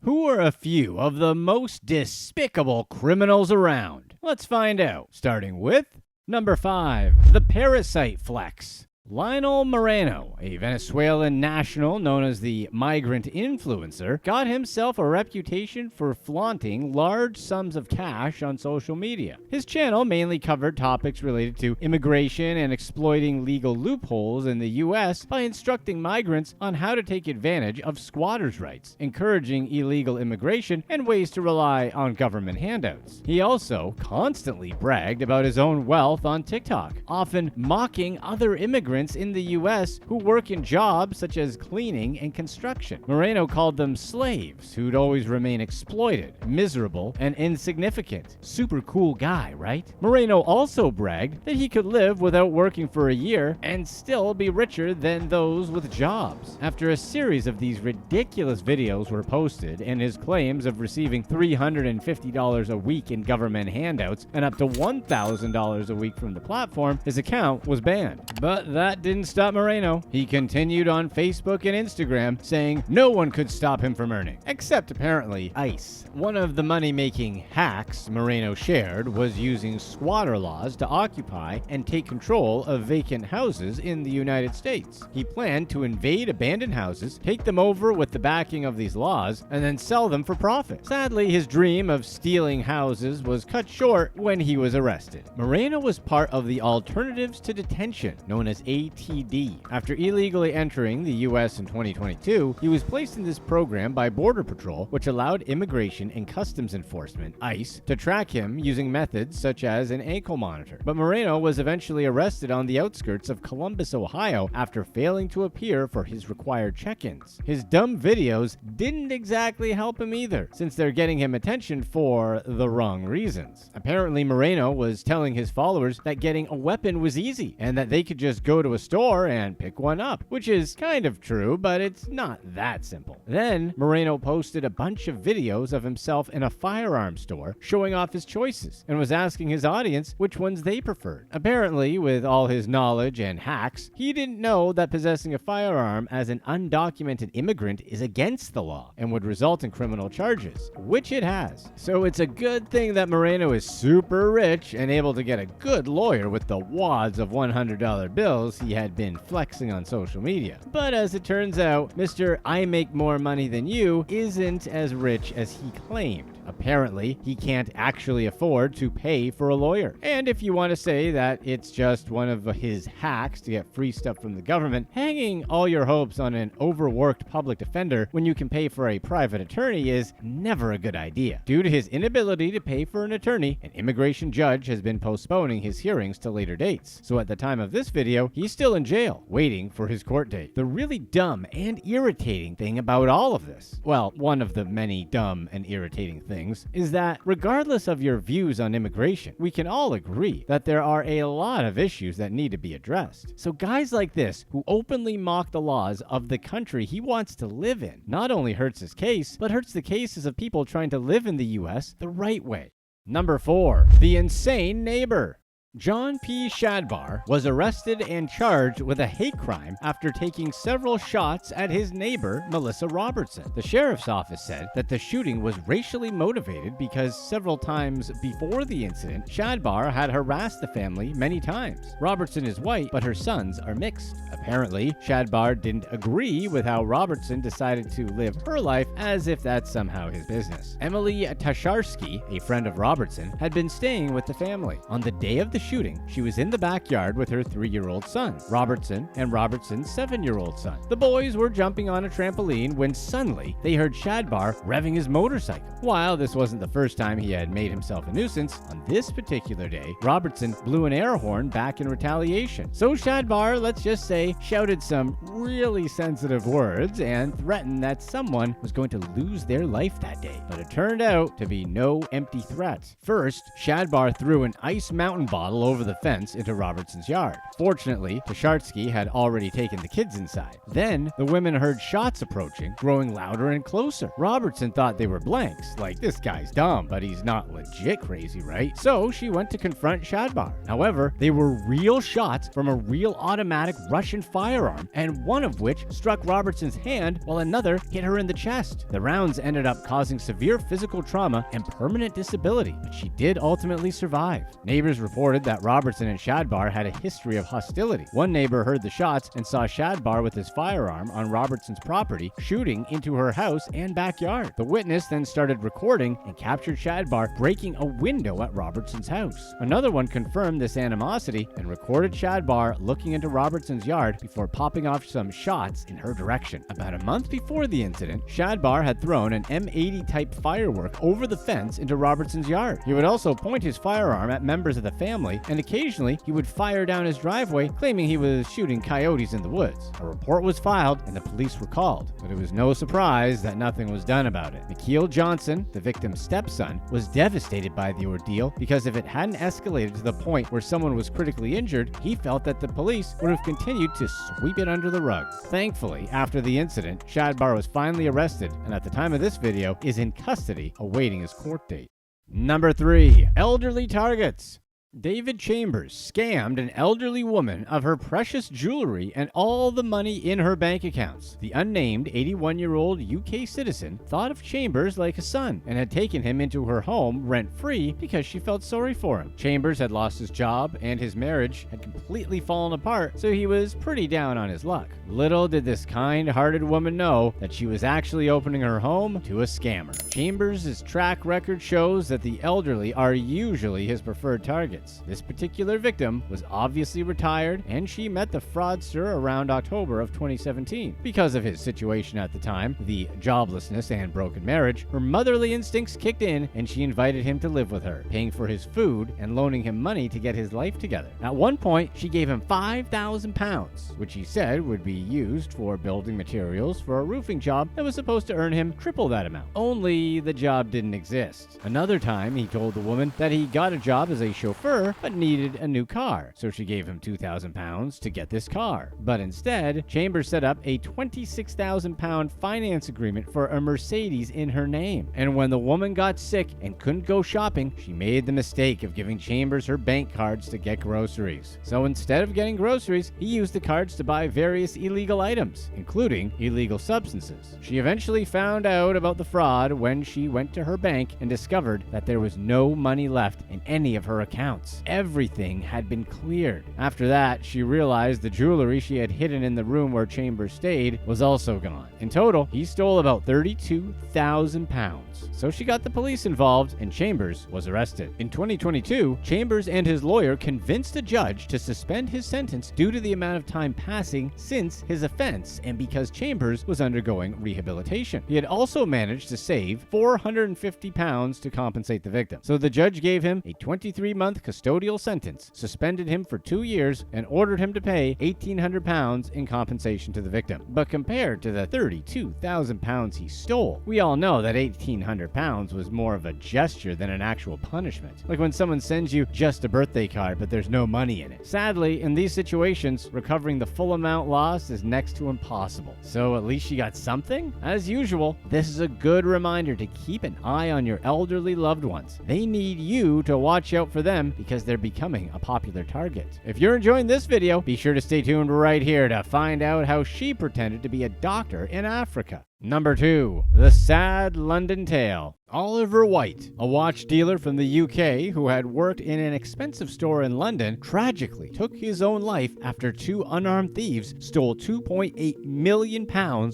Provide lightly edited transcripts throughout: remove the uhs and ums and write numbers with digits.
Who are a few of the most despicable criminals around? Let's find out, starting with number 5, the Parasite Flex. Lionel Moreno, a Venezuelan national known as the migrant influencer, got himself a reputation for flaunting large sums of cash on social media. His channel mainly covered topics related to immigration and exploiting legal loopholes in the U.S. by instructing migrants on how to take advantage of squatters' rights, encouraging illegal immigration, and ways to rely on government handouts. He also constantly bragged about his own wealth on TikTok, often mocking other immigrants in the U.S. who work in jobs such as cleaning and construction. Moreno called them slaves who'd always remain exploited, miserable, and insignificant. Super cool guy, right? Moreno also bragged that he could live without working for a year and still be richer than those with jobs. After a series of these ridiculous videos were posted and his claims of receiving $350 a week in government handouts and up to $1,000 a week from the platform, his account was banned. But that didn't stop Moreno. He continued on Facebook and Instagram, saying no one could stop him from earning, except apparently ICE. One of the money-making hacks Moreno shared was using squatter laws to occupy and take control of vacant houses in the United States. He planned to invade abandoned houses, take them over with the backing of these laws, and then sell them for profit. Sadly, his dream of stealing houses was cut short when he was arrested. Moreno was part of the Alternatives to Detention, known as ATD. After illegally entering the U.S. in 2022, he was placed in this program by Border Patrol, which allowed Immigration and Customs Enforcement, ICE, to track him using methods such as an ankle monitor. But Moreno was eventually arrested on the outskirts of Columbus, Ohio, after failing to appear for his required check-ins. His dumb videos didn't exactly help him either, since they're getting him attention for the wrong reasons. Apparently, Moreno was telling his followers that getting a weapon was easy, and that they could just go to a store and pick one up, which is kind of true, but it's not that simple. Then, Moreno posted a bunch of videos of himself in a firearms store showing off his choices and was asking his audience which ones they preferred. Apparently, with all his knowledge and hacks, he didn't know that possessing a firearm as an undocumented immigrant is against the law and would result in criminal charges, which it has. So it's a good thing that Moreno is super rich and able to get a good lawyer with the wads of $100 bills he had been flexing on social media. But as it turns out, Mr. I make more money than you isn't as rich as he claimed. Apparently, he can't actually afford to pay for a lawyer. And if you want to say that it's just one of his hacks to get free stuff from the government, hanging all your hopes on an overworked public defender when you can pay for a private attorney is never a good idea. Due to his inability to pay for an attorney, an immigration judge has been postponing his hearings to later dates. So at the time of this video, he's still in jail, waiting for his court date. The really dumb and irritating thing about all of this, well, one of the many dumb and irritating things, is that regardless of your views on immigration, we can all agree that there are a lot of issues that need to be addressed. So guys like this, who openly mock the laws of the country he wants to live in, not only hurts his case, but hurts the cases of people trying to live in the US the right way. Number 4, the insane neighbor. John P. Shadbar was arrested and charged with a hate crime after taking several shots at his neighbor, Melissa Robertson. The sheriff's office said that the shooting was racially motivated because several times before the incident, Shadbar had harassed the family many times. Robertson is white, but her sons are mixed. Apparently, Shadbar didn't agree with how Robertson decided to live her life, as if that's somehow his business. Emily Tasharsky, a friend of Robertson, had been staying with the family. On the day of the shooting, she was in the backyard with her 3-year-old son, Robertson, and Robertson's 7-year-old son. The boys were jumping on a trampoline when suddenly they heard Shadbar revving his motorcycle. While this wasn't the first time he had made himself a nuisance, on this particular day, Robertson blew an air horn back in retaliation. So Shadbar, let's just say, shouted some really sensitive words and threatened that someone was going to lose their life that day. But it turned out to be no empty threats. First, Shadbar threw an ice mountain bottle battle over the fence into Robertson's yard. Fortunately, Tasharsky had already taken the kids inside. Then, the women heard shots approaching, growing louder and closer. Robertson thought they were blanks, like this guy's dumb, but he's not legit crazy, right? So she went to confront Shadbar. However, they were real shots from a real automatic Russian firearm, and one of which struck Robertson's hand while another hit her in the chest. The rounds ended up causing severe physical trauma and permanent disability, but she did ultimately survive. Neighbors reported that Robertson and Shadbar had a history of hostility. One neighbor heard the shots and saw Shadbar with his firearm on Robertson's property, shooting into her house and backyard. The witness then started recording and captured Shadbar breaking a window at Robertson's house. Another one confirmed this animosity and recorded Shadbar looking into Robertson's yard before popping off some shots in her direction. About a month before the incident, Shadbar had thrown an M80 type firework over the fence into Robertson's yard. He would also point his firearm at members of the family, and occasionally he would fire down his driveway, claiming he was shooting coyotes in the woods. A report was filed and the police were called, but it was no surprise that nothing was done about it. McKeel Johnson, the victim's stepson, was devastated by the ordeal because if it hadn't escalated to the point where someone was critically injured, he felt that the police would have continued to sweep it under the rug. Thankfully, after the incident, Shadbar was finally arrested and at the time of this video is in custody awaiting his court date. Number 3. Elderly targets. David Chambers scammed an elderly woman of her precious jewelry and all the money in her bank accounts. The unnamed 81-year-old UK citizen thought of Chambers like a son and had taken him into her home rent-free because she felt sorry for him. Chambers had lost his job and his marriage had completely fallen apart, so he was pretty down on his luck. Little did this kind-hearted woman know that she was actually opening her home to a scammer. Chambers' track record shows that the elderly are usually his preferred targets. This particular victim was obviously retired, and she met the fraudster around October of 2017. Because of his situation at the time, the joblessness and broken marriage, her motherly instincts kicked in and she invited him to live with her, paying for his food and loaning him money to get his life together. At one point, she gave him £5,000, which he said would be used for building materials for a roofing job that was supposed to earn him triple that amount. Only the job didn't exist. Another time, he told the woman that he got a job as a chauffeur but needed a new car, so she gave him £2,000 to get this car. But instead, Chambers set up a £26,000 finance agreement for a Mercedes in her name. And when the woman got sick and couldn't go shopping, she made the mistake of giving Chambers her bank cards to get groceries. So instead of getting groceries, he used the cards to buy various illegal items, including illegal substances. She eventually found out about the fraud when she went to her bank and discovered that there was no money left in any of her accounts. Everything had been cleared. After that, she realized the jewelry she had hidden in the room where Chambers stayed was also gone. In total, he stole about £32,000. So she got the police involved and Chambers was arrested. In 2022, Chambers and his lawyer convinced a judge to suspend his sentence due to the amount of time passing since his offense and because Chambers was undergoing rehabilitation. He had also managed to save £450 to compensate the victim. So the judge gave him a 23-month custodial sentence, suspended him for 2 years, and ordered him to pay £1,800 in compensation to the victim. But compared to the £32,000 he stole, we all know that £1,800 was more of a gesture than an actual punishment. Like when someone sends you just a birthday card, but there's no money in it. Sadly, in these situations, recovering the full amount lost is next to impossible. So at least she got something? As usual, this is a good reminder to keep an eye on your elderly loved ones. They need you to watch out for them because they're becoming a popular target. If you're enjoying this video, be sure to stay tuned right here to find out how she pretended to be a doctor in Africa. Number 2. The Sad London Tale. Oliver White, a watch dealer from the UK who had worked in an expensive store in London, tragically took his own life after 2 unarmed thieves stole £2.8 million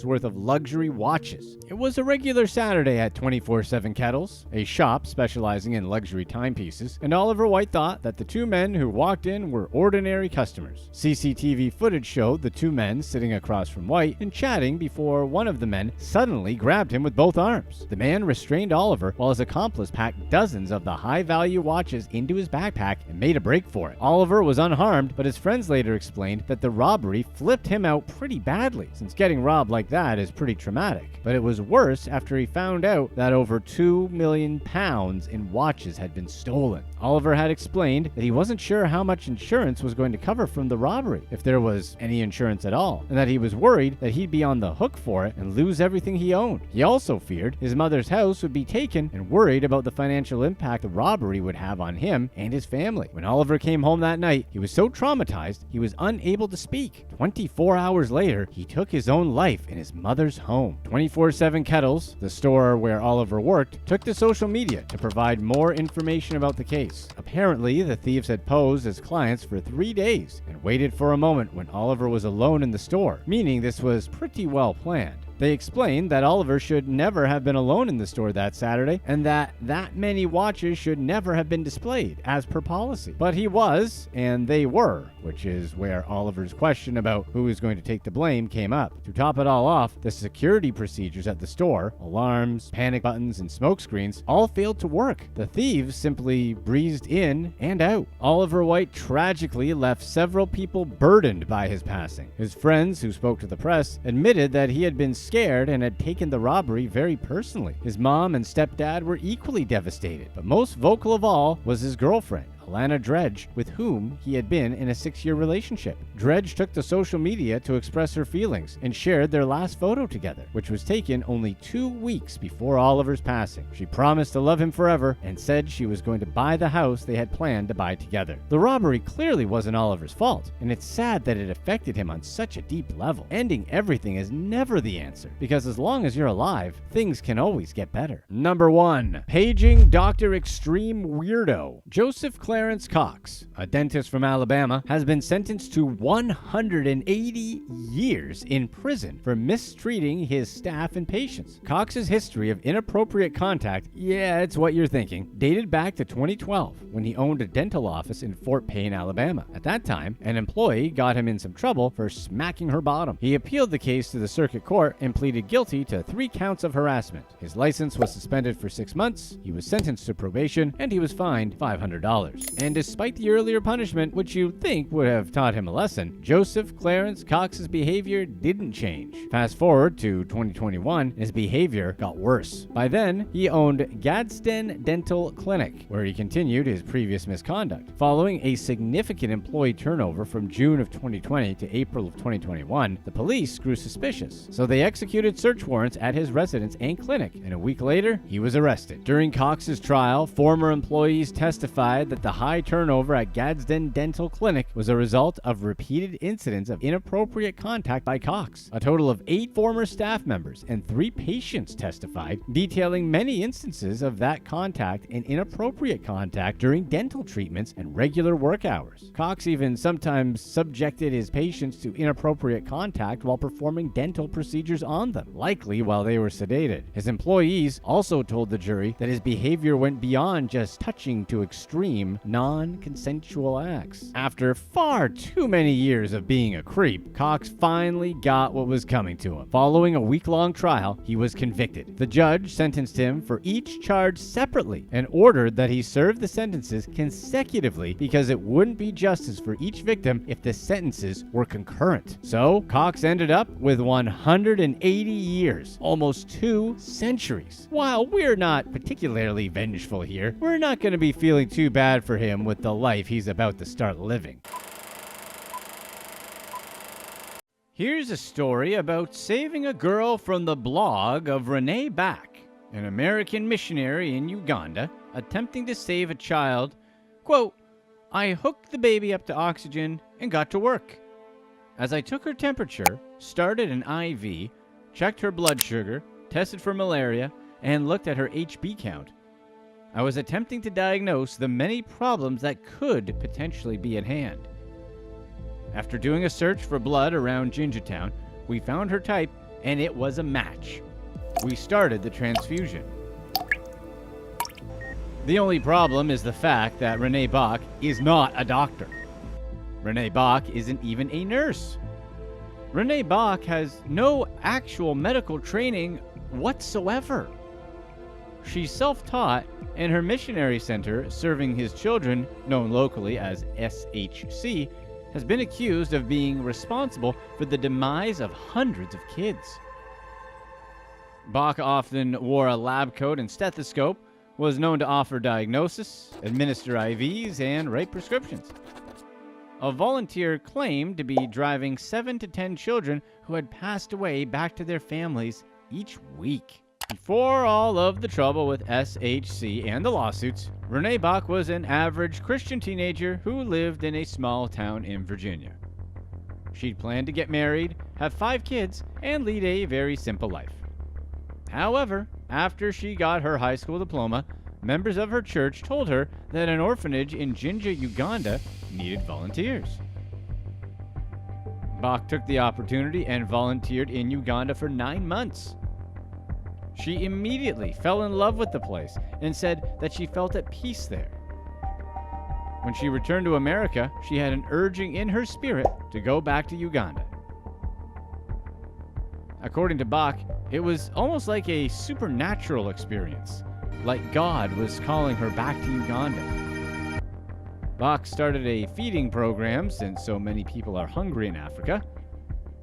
worth of luxury watches. It was a regular Saturday at 24/7 Kettles, a shop specializing in luxury timepieces, and Oliver White thought that the 2 men who walked in were ordinary customers. CCTV footage showed the 2 men sitting across from White and chatting before one of the men suddenly grabbed him with both arms. The man restrained Oliver while his accomplice packed dozens of the high-value watches into his backpack and made a break for it. Oliver was unharmed, but his friends later explained that the robbery flipped him out pretty badly, since getting robbed like that is pretty traumatic. But it was worse after he found out that over £2 million in watches had been stolen. Oliver had explained that he wasn't sure how much insurance was going to cover from the robbery, if there was any insurance at all, and that he was worried that he'd be on the hook for it and lose everything he owned. He also feared his mother's house would be taken and worried about the financial impact the robbery would have on him and his family. When Oliver came home that night, he was so traumatized he was unable to speak. 24 hours later, he took his own life in his mother's home. 24/7 Kettles, the store where Oliver worked, took to social media to provide more information about the case. Apparently, the thieves had posed as clients for 3 days and waited for a moment when Oliver was alone in the store, meaning this was pretty well planned. They explained that Oliver should never have been alone in the store that Saturday and that many watches should never have been displayed, as per policy. But he was, and they were, which is where Oliver's question about who is going to take the blame came up. To top it all off, the security procedures at the store, alarms, panic buttons, and smoke screens, all failed to work. The thieves simply breezed in and out. Oliver White tragically left several people burdened by his passing. His friends, who spoke to the press, admitted that he had been scared and had taken the robbery very personally. His mom and stepdad were equally devastated, but most vocal of all was his girlfriend, Alana Dredge, with whom he had been in a 6-year relationship. Dredge took to social media to express her feelings and shared their last photo together, which was taken only 2 weeks before Oliver's passing. She promised to love him forever and said she was going to buy the house they had planned to buy together. The robbery clearly wasn't Oliver's fault, and it's sad that it affected him on such a deep level. Ending everything is never the answer, because as long as you're alive, things can always get better. Number 1. Paging Dr. Extreme Weirdo. Joseph Clarence Cox, a dentist from Alabama, has been sentenced to 180 years in prison for mistreating his staff and patients. Cox's history of inappropriate contact, yeah, it's what you're thinking, dated back to 2012 when he owned a dental office in Fort Payne, Alabama. At that time, an employee got him in some trouble for smacking her bottom. He appealed the case to the circuit court and pleaded guilty to 3 counts of harassment. His license was suspended for 6 months, he was sentenced to probation, and he was fined $500. And despite the earlier punishment, which you'd think would have taught him a lesson, Joseph Clarence Cox's behavior didn't change. Fast forward to 2021, his behavior got worse. By then, he owned Gadsden Dental Clinic, where he continued his previous misconduct. Following a significant employee turnover from June of 2020 to April of 2021, the police grew suspicious, so they executed search warrants at his residence and clinic, and a week later, he was arrested. During Cox's trial, former employees testified that the high turnover at Gadsden Dental Clinic was a result of repeated incidents of inappropriate contact by Cox. A total of 8 former staff members and 3 patients testified, detailing many instances of that contact and inappropriate contact during dental treatments and regular work hours. Cox even sometimes subjected his patients to inappropriate contact while performing dental procedures on them, likely while they were sedated. His employees also told the jury that his behavior went beyond just touching to extreme, non-consensual acts. After far too many years of being a creep, Cox finally got what was coming to him. Following a week-long trial, he was convicted. The judge sentenced him for each charge separately and ordered that he serve the sentences consecutively because it wouldn't be justice for each victim if the sentences were concurrent. So, Cox ended up with 180 years, almost 2 centuries. While we're not particularly vengeful here, we're not going to be feeling too bad for him with the life he's about to start living. Here's a story about saving a girl from the blog of Renee Bach, an American missionary in Uganda, attempting to save a child. Quote, "I hooked the baby up to oxygen and got to work. As I took her temperature, started an IV, checked her blood sugar, tested for malaria, and looked at her HB count. I was attempting to diagnose the many problems that could potentially be at hand. After doing a search for blood around Gingertown, we found her type, and it was a match. We started the transfusion. The only problem is the fact that Renee Bach is not a doctor. Renee Bach isn't even a nurse. Renee Bach has no actual medical training whatsoever. She's self-taught, and her missionary center, serving his children, known locally as SHC, has been accused of being responsible for the demise of hundreds of kids. Bach often wore a lab coat and stethoscope, was known to offer diagnosis, administer IVs, and write prescriptions. A volunteer claimed to be driving 7 to 10 children who had passed away back to their families each week. Before all of the trouble with SHC and the lawsuits, Renee Bach was an average Christian teenager who lived in a small town in Virginia. She'd planned to get married, have 5 kids, and lead a very simple life. However, after she got her high school diploma, members of her church told her that an orphanage in Jinja, Uganda needed volunteers. Bach took the opportunity and volunteered in Uganda for 9 months. She immediately fell in love with the place and said that she felt at peace there. When she returned to America, she had an urging in her spirit to go back to Uganda. According to Bach, it was almost like a supernatural experience, like God was calling her back to Uganda. Bach started a feeding program since so many people are hungry in Africa.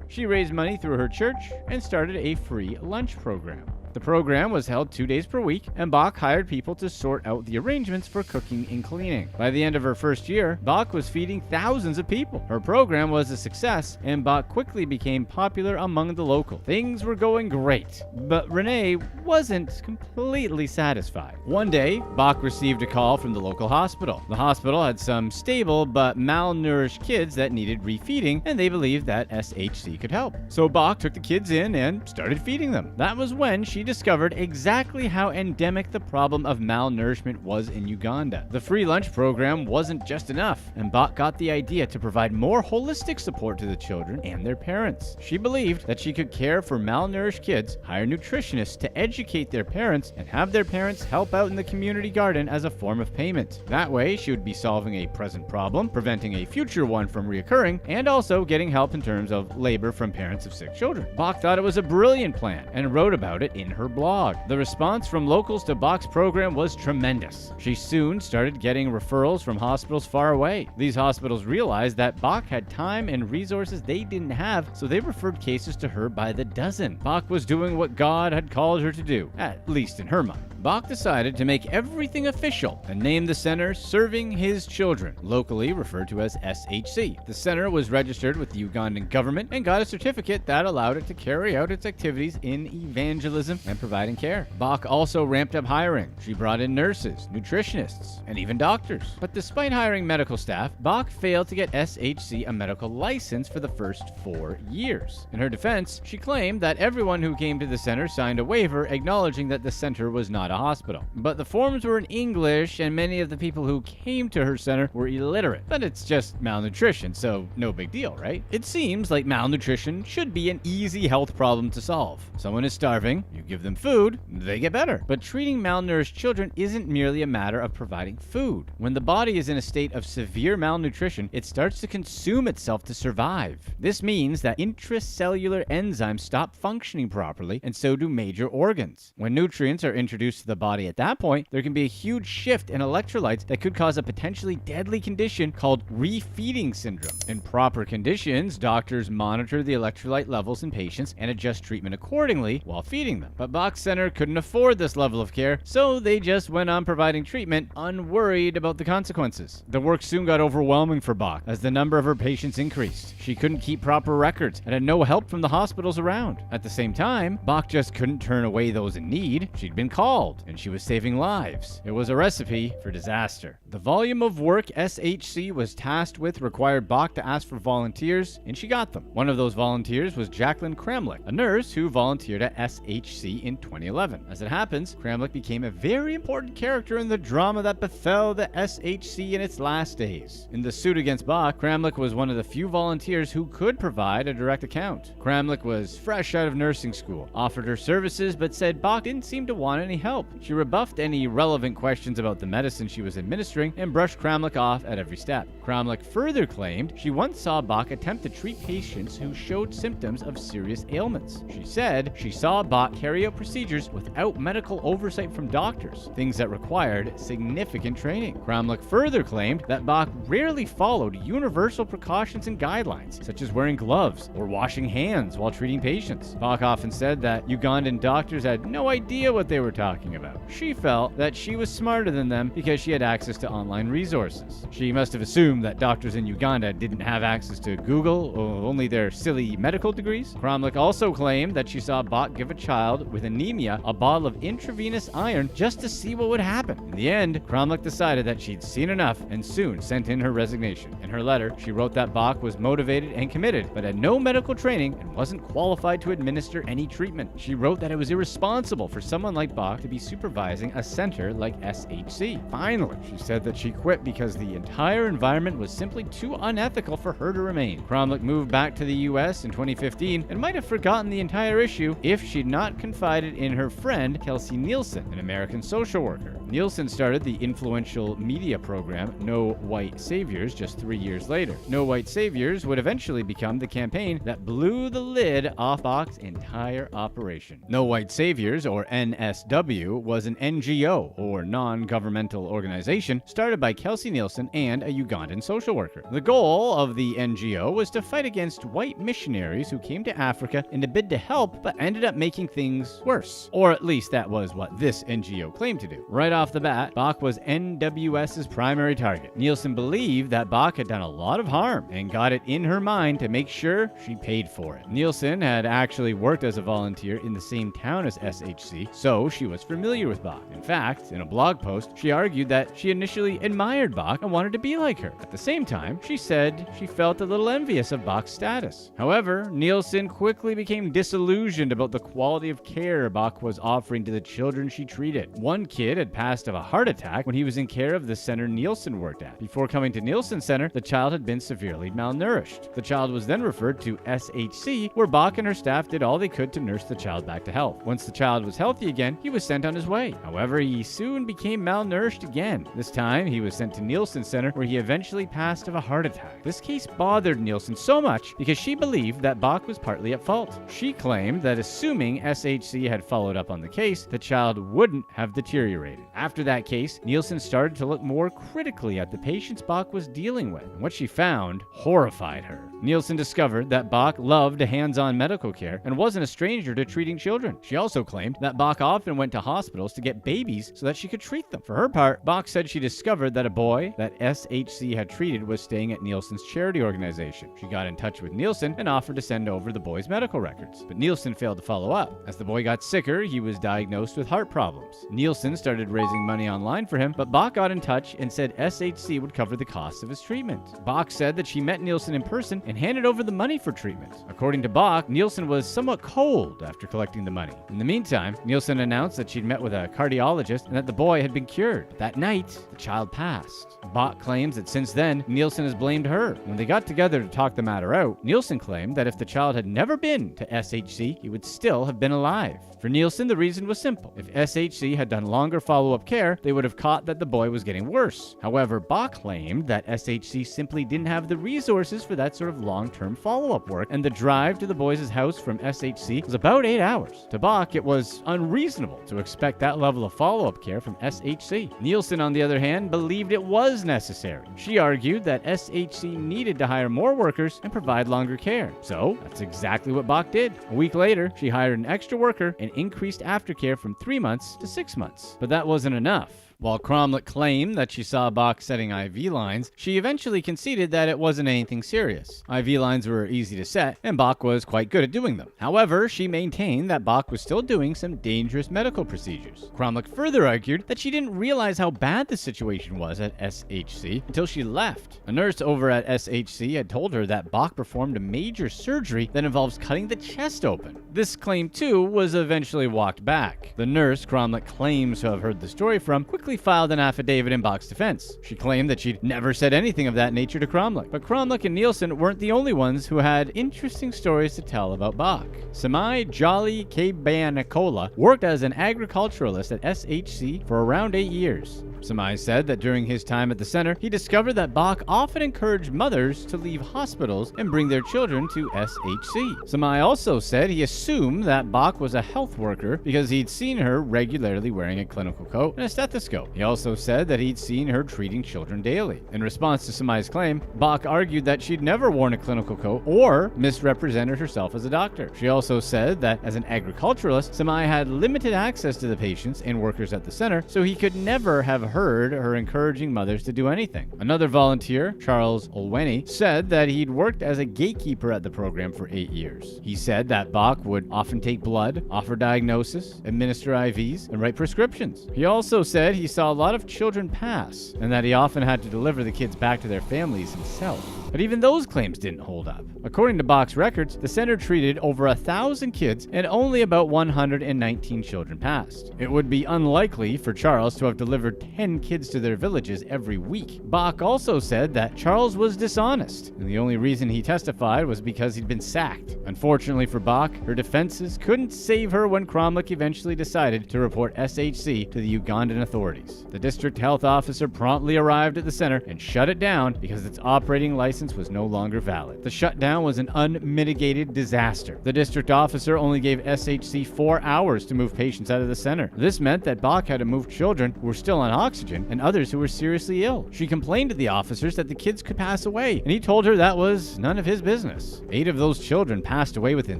She raised money through her church and started a free lunch program. The program was held 2 days per week, and Bach hired people to sort out the arrangements for cooking and cleaning. By the end of her first year, Bach was feeding thousands of people. Her program was a success, and Bach quickly became popular among the locals. Things were going great, but Renee wasn't completely satisfied. One day, Bach received a call from the local hospital. The hospital had some stable but malnourished kids that needed refeeding, and they believed that SHC could help. So Bach took the kids in and started feeding them. That was when she discovered exactly how endemic the problem of malnourishment was in Uganda. The free lunch program wasn't just enough, and Bach got the idea to provide more holistic support to the children and their parents. She believed that she could care for malnourished kids, hire nutritionists to educate their parents, and have their parents help out in the community garden as a form of payment. That way, she would be solving a present problem, preventing a future one from reoccurring, and also getting help in terms of labor from parents of sick children. Bach thought it was a brilliant plan and wrote about it in her blog. The response from locals to Bach's program was tremendous. She soon started getting referrals from hospitals far away. These hospitals realized that Bach had time and resources they didn't have, so they referred cases to her by the dozen. Bach was doing what God had called her to do, at least in her mind. Bach decided to make everything official and named the center Serving His Children, locally referred to as SHC. The center was registered with the Ugandan government and got a certificate that allowed it to carry out its activities in evangelism and providing care. Bach also ramped up hiring. She brought in nurses, nutritionists, and even doctors. But despite hiring medical staff, Bach failed to get SHC a medical license for the first 4 years. In her defense, she claimed that everyone who came to the center signed a waiver acknowledging that the center was not a hospital. But the forms were in English, and many of the people who came to her center were illiterate. But it's just malnutrition, so no big deal, right? It seems like malnutrition should be an easy health problem to solve. Someone is starving, you give them food, they get better. But treating malnourished children isn't merely a matter of providing food. When the body is in a state of severe malnutrition, it starts to consume itself to survive. This means that intracellular enzymes stop functioning properly, and so do major organs. When nutrients are introduced to the body at that point, there can be a huge shift in electrolytes that could cause a potentially deadly condition called refeeding syndrome. In proper conditions, doctors monitor the electrolyte levels in patients and adjust treatment accordingly while feeding them. But Bach's center couldn't afford this level of care, so they just went on providing treatment, unworried about the consequences. The work soon got overwhelming for Bach as the number of her patients increased. She couldn't keep proper records and had no help from the hospitals around. At the same time, Bach just couldn't turn away those in need. She'd been called, and she was saving lives. It was a recipe for disaster. The volume of work SHC was tasked with required Bach to ask for volunteers, and she got them. One of those volunteers was Jacqueline Kramlich, a nurse who volunteered at SHC in 2011. As it happens, Kramlich became a very important character in the drama that befell the SHC in its last days. In the suit against Bach, Kramlich was one of the few volunteers who could provide a direct account. Kramlich was fresh out of nursing school, offered her services, but said Bach didn't seem to want any help. She rebuffed any relevant questions about the medicine she was administering and brushed Kramlich off at every step. Kramlich further claimed she once saw Bach attempt to treat patients who showed symptoms of serious ailments. She said she saw Bach carry carry out procedures without medical oversight from doctors, things that required significant training. Cromlich further claimed that Bach rarely followed universal precautions and guidelines, such as wearing gloves or washing hands while treating patients. Bach often said that Ugandan doctors had no idea what they were talking about. She felt that she was smarter than them because she had access to online resources. She must have assumed that doctors in Uganda didn't have access to Google or only their silly medical degrees. Cromlich also claimed that she saw Bach give a child with anemia a bottle of intravenous iron just to see what would happen. In the end, Cromlich decided that she'd seen enough and soon sent in her resignation. In her letter, she wrote that Bach was motivated and committed, but had no medical training and wasn't qualified to administer any treatment. She wrote that it was irresponsible for someone like Bach to be supervising a center like SHC. Finally, she said that she quit because the entire environment was simply too unethical for her to remain. Cromlich moved back to the US in 2015 and might have forgotten the entire issue if she'd not confided in her friend Kelsey Nielsen, an American social worker. Nielsen started the influential media program No White Saviors just 3 years later. No White Saviors would eventually become the campaign that blew the lid off Bach's entire operation. No White Saviors, or NSW, was an NGO, or non-governmental organization, started by Kelsey Nielsen and a Ugandan social worker. The goal of the NGO was to fight against white missionaries who came to Africa in a bid to help but ended up making things worse. Or at least that was what this NGO claimed to do. Right off the bat, Bach was NWS's primary target. Nielsen believed that Bach had done a lot of harm and got it in her mind to make sure she paid for it. Nielsen had actually worked as a volunteer in the same town as SHC, so she was familiar with Bach. In fact, in a blog post, she argued that she initially admired Bach and wanted to be like her. At the same time, she said she felt a little envious of Bach's status. However, Nielsen quickly became disillusioned about the quality of care Bach was offering to the children she treated. One kid had passed of a heart attack when he was in care of the center Nielsen worked at. Before coming to Nielsen Center, the child had been severely malnourished. The child was then referred to SHC, where Bach and her staff did all they could to nurse the child back to health. Once the child was healthy again, he was sent on his way. However, he soon became malnourished again. This time, he was sent to Nielsen Center, where he eventually passed of a heart attack. This case bothered Nielsen so much because she believed that Bach was partly at fault. She claimed that assuming SHC had followed up on the case, the child wouldn't have deteriorated. After that case, Nielsen started to look more critically at the patients Bach was dealing with, and what she found horrified her. Nielsen discovered that Bach loved hands-on medical care and wasn't a stranger to treating children. She also claimed that Bach often went to hospitals to get babies so that she could treat them. For her part, Bach said she discovered that a boy that SHC had treated was staying at Nielsen's charity organization. She got in touch with Nielsen and offered to send over the boy's medical records, but Nielsen failed to follow up. As the boy got sicker, he was diagnosed with heart problems. Nielsen started raising money online for him, but Bach got in touch and said SHC would cover the cost of his treatment. Bach said that she met Nielsen in person and handed over the money for treatment. According to Bach, Nielsen was somewhat cold after collecting the money. In the meantime, Nielsen announced that she'd met with a cardiologist and that the boy had been cured. That night, the child passed. Bach claims that since then, Nielsen has blamed her. When they got together to talk the matter out, Nielsen claimed that if the child had never been to SHC, he would still have been alive. For Nielsen, the reason was simple. If SHC had done longer follow-up care, they would have caught that the boy was getting worse. However, Bach claimed that SHC simply didn't have the resources for that sort of long-term follow-up work, and the drive to the boys' house from SHC was about 8 hours. To Bach, it was unreasonable to expect that level of follow-up care from SHC. Nielsen, on the other hand, believed it was necessary. She argued that SHC needed to hire more workers and provide longer care. So, that's exactly what Bach did. A week later, she hired an extra worker and increased aftercare from 3 months to 6 months. But that wasn't enough. While Cromlich claimed that she saw Bach setting IV lines, she eventually conceded that it wasn't anything serious. IV lines were easy to set, and Bach was quite good at doing them. However, she maintained that Bach was still doing some dangerous medical procedures. Cromlich further argued that she didn't realize how bad the situation was at SHC until she left. A nurse over at SHC had told her that Bach performed a major surgery that involves cutting the chest open. This claim, too, was eventually walked back. The nurse Cromlich claims to have heard the story from quickly quickly filed an affidavit in Bach's defense. She claimed that she'd never said anything of that nature to Cromlich. But Cromlich and Nielsen weren't the only ones who had interesting stories to tell about Bach. Samai Jolly Kabanakola worked as an agriculturalist at SHC for around 8 years. Samai said that during his time at the center, he discovered that Bach often encouraged mothers to leave hospitals and bring their children to SHC. Samai also said he assumed that Bach was a health worker because he'd seen her regularly wearing a clinical coat and a stethoscope. He also said that he'd seen her treating children daily. In response to Samai's claim, Bach argued that she'd never worn a clinical coat or misrepresented herself as a doctor. She also said that as an agriculturalist, Samai had limited access to the patients and workers at the center, so he could never have heard her encouraging mothers to do anything. Another volunteer, Charles Olweni, said that he'd worked as a gatekeeper at the program for 8 years. He said that Bach would often take blood, offer diagnosis, administer IVs, and write prescriptions. He also said he saw a lot of children pass, and that he often had to deliver the kids back to their families himself. But even those claims didn't hold up. According to Bach's records, the center treated over 1,000 kids and only about 119 children passed. It would be unlikely for Charles to have delivered 10 kids to their villages every week. Bach also said that Charles was dishonest, and the only reason he testified was because he'd been sacked. Unfortunately for Bach, her defenses couldn't save her when Cromlich eventually decided to report SHC to the Ugandan authorities. The district health officer promptly arrived at the center and shut it down because its operating license was no longer valid. The shutdown was an unmitigated disaster. The district officer only gave SHC 4 hours to move patients out of the center. This meant that Bach had to move children who were still on oxygen and others who were seriously ill. She complained to the officers that the kids could pass away, and he told her that was none of his business. 8 of those children passed away within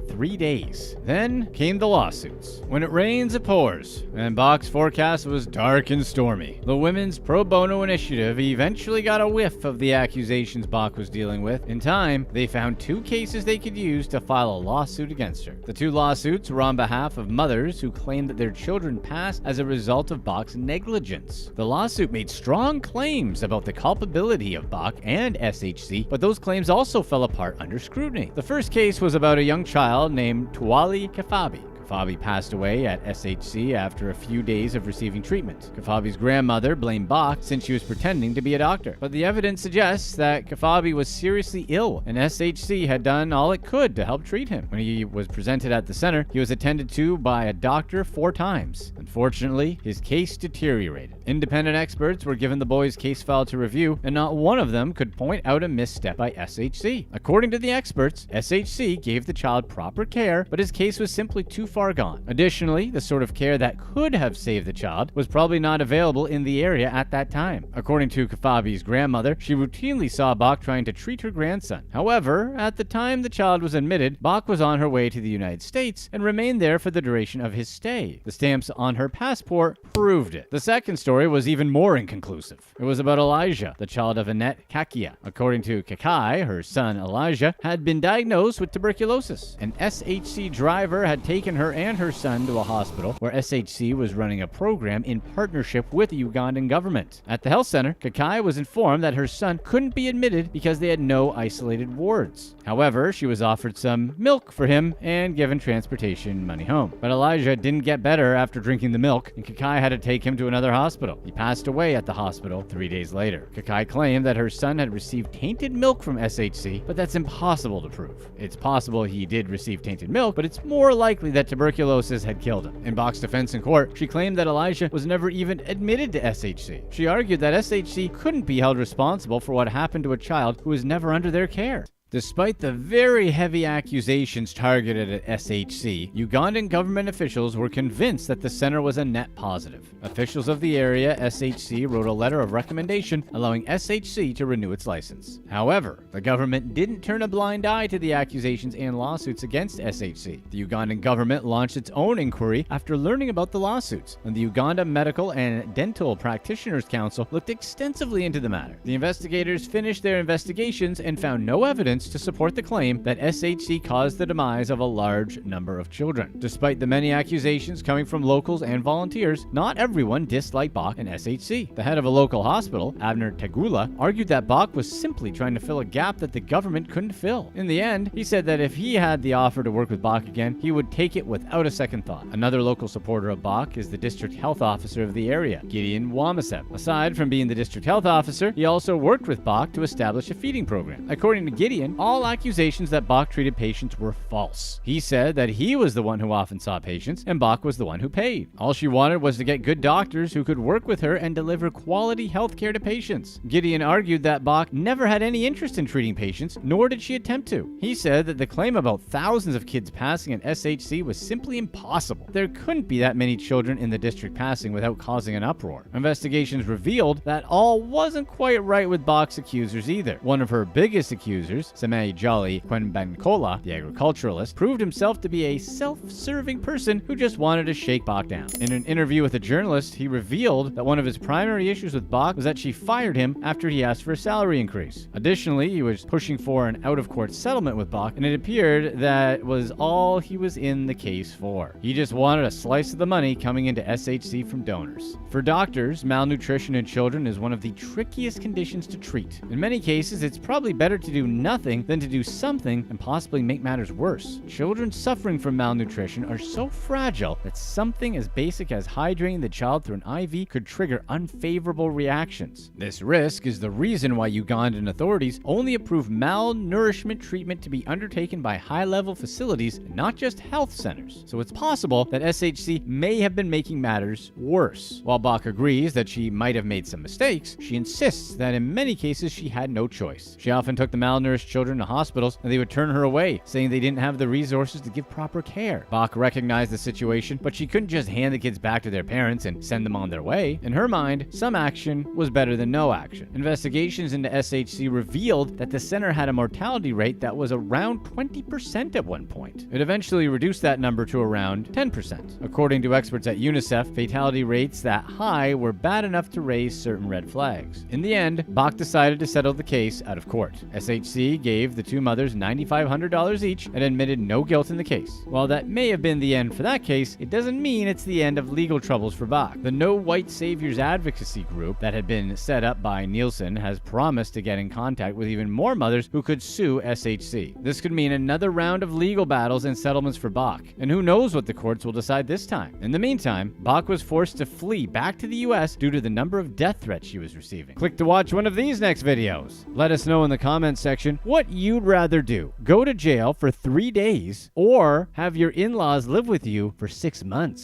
3 days. Then came the lawsuits. When it rains, it pours, and Bach's forecast was dark and stormy. The Women's Pro Bono Initiative eventually got a whiff of the accusations Bach was dealing with. In time, they found 2 cases they could use to file a lawsuit against her. The 2 lawsuits were on behalf of mothers who claimed that their children passed as a result of Bach's negligence. The lawsuit made strong claims about the culpability of Bach and SHC, but those claims also fell apart under scrutiny. The first case was about a young child named Twali Kafabi. Kafabi passed away at SHC after a few days of receiving treatment. Kafabi's grandmother blamed Bach since she was pretending to be a doctor. But the evidence suggests that Kafabi was seriously ill, and SHC had done all it could to help treat him. When he was presented at the center, he was attended to by a doctor 4 times. Unfortunately, his case deteriorated. Independent experts were given the boy's case file to review, and not one of them could point out a misstep by SHC. According to the experts, SHC gave the child proper care, but his case was simply too far gone. Additionally, the sort of care that could have saved the child was probably not available in the area at that time. According to Kafabi's grandmother, she routinely saw Bach trying to treat her grandson. However, at the time the child was admitted, Bach was on her way to the United States and remained there for the duration of his stay. The stamps on her passport proved it. The second story was even more inconclusive. It was about Elijah, the child of Annette Kakia. According to Kakai, her son Elijah had been diagnosed with tuberculosis. An SHC driver had taken her and her son to a hospital where SHC was running a program in partnership with the Ugandan government. At the health center, Kakai was informed that her son couldn't be admitted because they had no isolated wards. However, she was offered some milk for him and given transportation money home. But Elijah didn't get better after drinking the milk, and Kakai had to take him to another hospital. He passed away at the hospital 3 days later. Kakai claimed that her son had received tainted milk from SHC, but that's impossible to prove. It's possible he did receive tainted milk, but it's more likely that tuberculosis had killed him. In Bach's defense in court, she claimed that Elijah was never even admitted to SHC. She argued that SHC couldn't be held responsible for what happened to a child who was never under their care. Despite the very heavy accusations targeted at SHC, Ugandan government officials were convinced that the center was a net positive. Officials of the area, SHC, wrote a letter of recommendation allowing SHC to renew its license. However, the government didn't turn a blind eye to the accusations and lawsuits against SHC. The Ugandan government launched its own inquiry after learning about the lawsuits, and the Uganda Medical and Dental Practitioners Council looked extensively into the matter. The investigators finished their investigations and found no evidence evidence to support the claim that SHC caused the demise of a large number of children. Despite the many accusations coming from locals and volunteers, not everyone disliked Bach and SHC. The head of a local hospital, Abner Tegula, argued that Bach was simply trying to fill a gap that the government couldn't fill. In the end, he said that if he had the offer to work with Bach again, he would take it without a second thought. Another local supporter of Bach is the district health officer of the area, Gideon Wamasep. Aside from being the district health officer, he also worked with Bach to establish a feeding program. According to Gideon, all accusations that Bach treated patients were false. He said that he was the one who often saw patients, and Bach was the one who paid. All she wanted was to get good doctors who could work with her and deliver quality health care to patients. Gideon argued that Bach never had any interest in treating patients, nor did she attempt to. He said that the claim about thousands of kids passing at SHC was simply impossible. There couldn't be that many children in the district passing without causing an uproar. Investigations revealed that all wasn't quite right with Bach's accusers either. One of her biggest accusers, Semai Jolly Kwenbankola, the agriculturalist, proved himself to be a self-serving person who just wanted to shake Bach down. In an interview with a journalist, he revealed that one of his primary issues with Bach was that she fired him after he asked for a salary increase. Additionally, he was pushing for an out-of-court settlement with Bach, and it appeared that was all he was in the case for. He just wanted a slice of the money coming into SHC from donors. For doctors, malnutrition in children is one of the trickiest conditions to treat. In many cases, it's probably better to do nothing than to do something and possibly make matters worse. Children suffering from malnutrition are so fragile that something as basic as hydrating the child through an IV could trigger unfavorable reactions. This risk is the reason why Ugandan authorities only approve malnourishment treatment to be undertaken by high-level facilities and not just health centers. So it's possible that SHC may have been making matters worse. While Bach agrees that she might have made some mistakes, she insists that in many cases she had no choice. She often took the malnourished children to hospitals and they would turn her away, saying they didn't have the resources to give proper care. Bach recognized the situation, but she couldn't just hand the kids back to their parents and send them on their way. In her mind, some action was better than no action. Investigations into SHC revealed that the center had a mortality rate that was around 20% at one point. It eventually reduced that number to around 10%. According to experts at UNICEF, fatality rates that high were bad enough to raise certain red flags. In the end, Bach decided to settle the case out of court. SHC gave the two mothers $9,500 each and admitted no guilt in the case. While that may have been the end for that case, it doesn't mean it's the end of legal troubles for Bach. The No White Saviors advocacy group that had been set up by Nielsen has promised to get in contact with even more mothers who could sue SHC. This could mean another round of legal battles and settlements for Bach, and who knows what the courts will decide this time. In the meantime, Bach was forced to flee back to the US due to the number of death threats she was receiving. Click to watch one of these next videos. Let us know in the comments section what you'd rather do: go to jail for 3 days or have your in-laws live with you for 6 months.